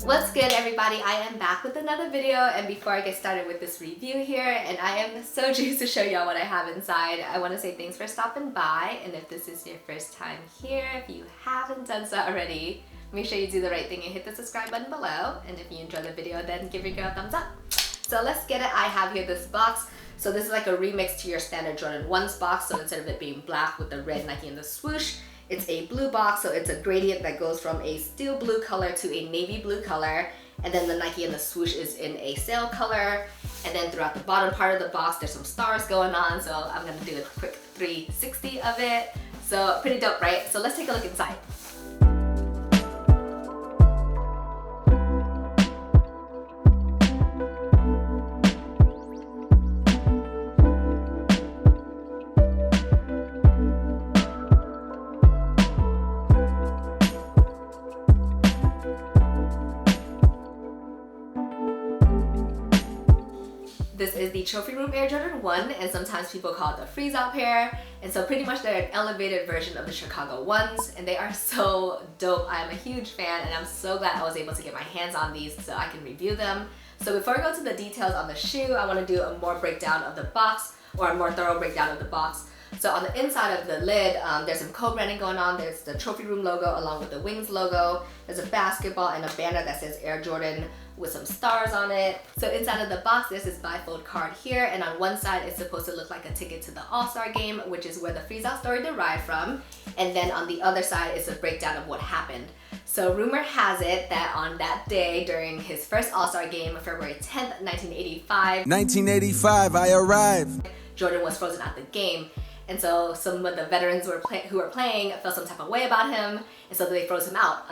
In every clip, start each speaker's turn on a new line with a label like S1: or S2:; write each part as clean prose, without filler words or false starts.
S1: What's good, everybody? I am back with another video, and before I get started with this review here, and I am so juiced to show y'all what I have inside, I want to say thanks for stopping by. And if this is your first time here, if you haven't done so already, make sure you do the right thing and hit the subscribe button below. And if you enjoyed the video, then give your girl a thumbs up. So let's get it. I have here this box. So this is like a remix to your standard Jordan 1's box. So instead of it being black with the red Nike and the swoosh, it's a blue box. So it's a gradient that goes from a steel blue color to a navy blue color. And then the Nike and the swoosh is in a sail color. And then throughout the bottom part of the box, there's some stars going on. So I'm gonna do a quick 360 of it. So pretty dope, right? So let's take a look inside. This is the Trophy Room Air Jordan 1, and sometimes people call it the freeze-out pair. And so pretty much they're an elevated version of the Chicago 1's, and they are so dope. I'm a huge fan, and I'm so glad I was able to get my hands on these so I can review them. So before we go to the details on the shoe, I want to do a more breakdown of the box, or a more thorough breakdown of the box. So on the inside of the lid, there's some co-branding going on. There's the Trophy Room logo along with the Wings logo. There's a basketball and a banner that says Air Jordan with some stars on it. So inside of the box, there's this bifold card here, and on one side it's supposed to look like a ticket to the All-Star game, which is where the freeze-out story derived from. And then on the other side is a breakdown of what happened. So rumor has it that on that day during his first All-Star game, February 10th, 1985, I arrived. Jordan was frozen out the game. And so some of the veterans who were playing felt some type of way about him, and so they froze him out.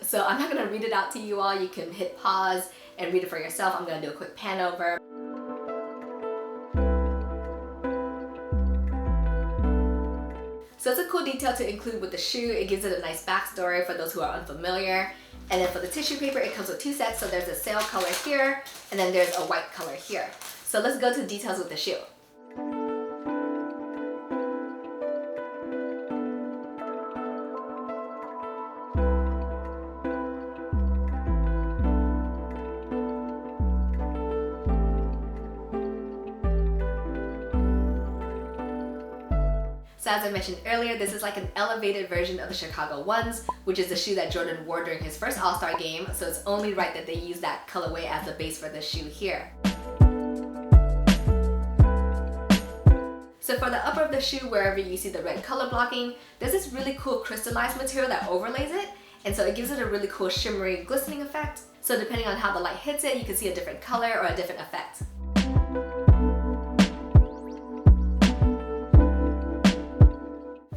S1: So I'm not gonna read it out to you all. You can hit pause and read it for yourself. I'm gonna do a quick pan over. So it's a cool detail to include with the shoe. It gives it a nice backstory for those who are unfamiliar. And then for the tissue paper, it comes with two sets. So there's a sail color here, and then there's a white color here. So let's go to details with the shoe. So as I mentioned earlier, this is like an elevated version of the Chicago 1's, which is the shoe that Jordan wore during his first All-Star game, so it's only right that they use that colorway as the base for the shoe here. So for the upper of the shoe, wherever you see the red color blocking, there's this really cool crystallized material that overlays it, and so it gives it a really cool shimmery, glistening effect. So depending on how the light hits it, you can see a different color or a different effect.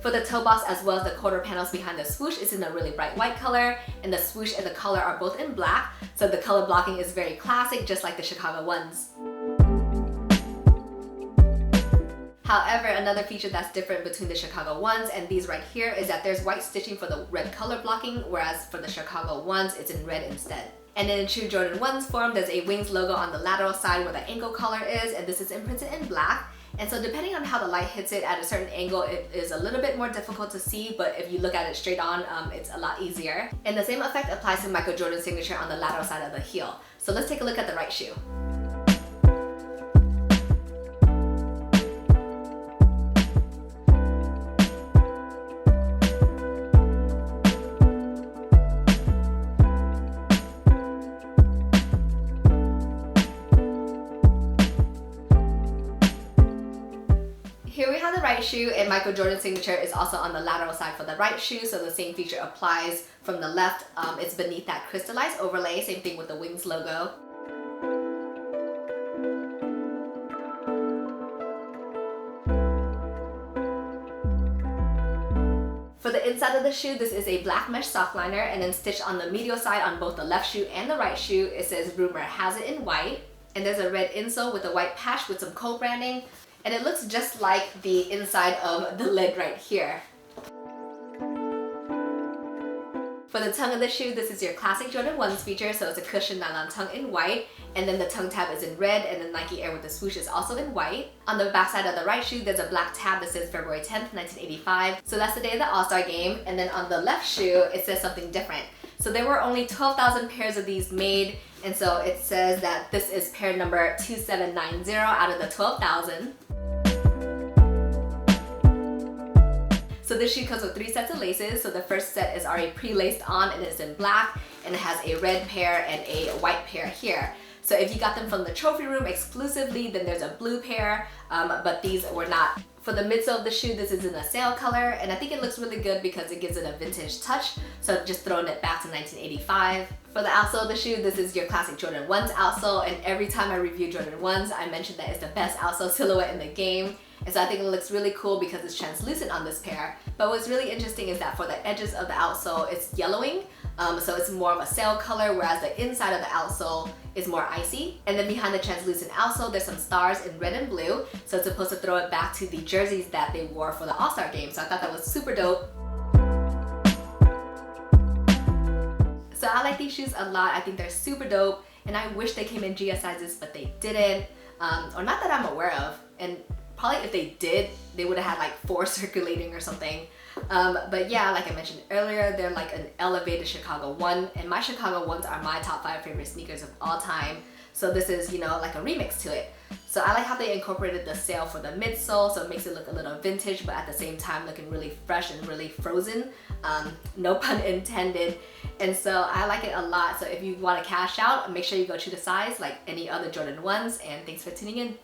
S1: For the toe box as well as the quarter panels behind the swoosh, it's in a really bright white color, and the swoosh and the color are both in black, so the color blocking is very classic, just like the Chicago 1's. However, another feature that's different between the Chicago 1's and these right here is that there's white stitching for the red color blocking, whereas for the Chicago 1's, it's in red instead. And then in true Jordan 1's form, there's a Wings logo on the lateral side where the ankle collar is, and this is imprinted in black. And so depending on how the light hits it at a certain angle, it is a little bit more difficult to see, but if you look at it straight on, it's a lot easier. And the same effect applies to Michael Jordan's signature on the lateral side of the heel. So let's take a look at the right shoe. Here we have the right shoe, and Michael Jordan's signature is also on the lateral side for the right shoe, so the same feature applies from the left. It's beneath that crystallized overlay, same thing with the Wings logo. For the inside of the shoe, this is a black mesh sock liner, and then stitched on the medial side on both the left shoe and the right shoe, it says rumor has it in white. And there's a red insole with a white patch with some co-branding. And it looks just like the inside of the lid right here. For the tongue of the shoe, this is your classic Jordan 1's feature, so it's a cushioned nylon tongue in white, and then the tongue tab is in red, and the Nike Air with the swoosh is also in white. On the back side of the right shoe, there's a black tab that says February 10th, 1985, so that's the day of the All-Star game, and then on the left shoe, it says something different. So there were only 12,000 pairs of these made, and so it says that this is pair number 2790 out of the 12,000. So this shoe comes with 3 sets of laces. So the first set is already pre-laced on and it's in black, and it has a red pair and a white pair here. So if you got them from the trophy room exclusively, then there's a blue pair, but these were not. For the midsole of the shoe, this is in a sail color, and I think it looks really good because it gives it a vintage touch, so just throwing it back to 1985. For the outsole of the shoe, this is your classic Jordan 1's outsole, and every time I review Jordan 1's, I mention that it's the best outsole silhouette in the game. And so I think it looks really cool because it's translucent on this pair. But what's really interesting is that for the edges of the outsole, it's yellowing. So it's more of a sail color, whereas the inside of the outsole is more icy. And then behind the translucent outsole, there's some stars in red and blue. So it's supposed to throw it back to the jerseys that they wore for the All-Star game. So I thought that was super dope. So I like these shoes a lot. I think they're super dope. And I wish they came in GS sizes, but they didn't. Or not that I'm aware of. And probably if they did, they would have had like 4 circulating or something. But yeah, like I mentioned earlier, they're like an elevated Chicago 1, and my Chicago 1s are my top 5 favorite sneakers of all time. So this is, you know, like a remix to it. So I like how they incorporated the sail for the midsole, so it makes it look a little vintage, but at the same time looking really fresh and really frozen. No pun intended. And so I like it a lot. So if you want to cash out, make sure you go true to size like any other Jordan 1s, and thanks for tuning in.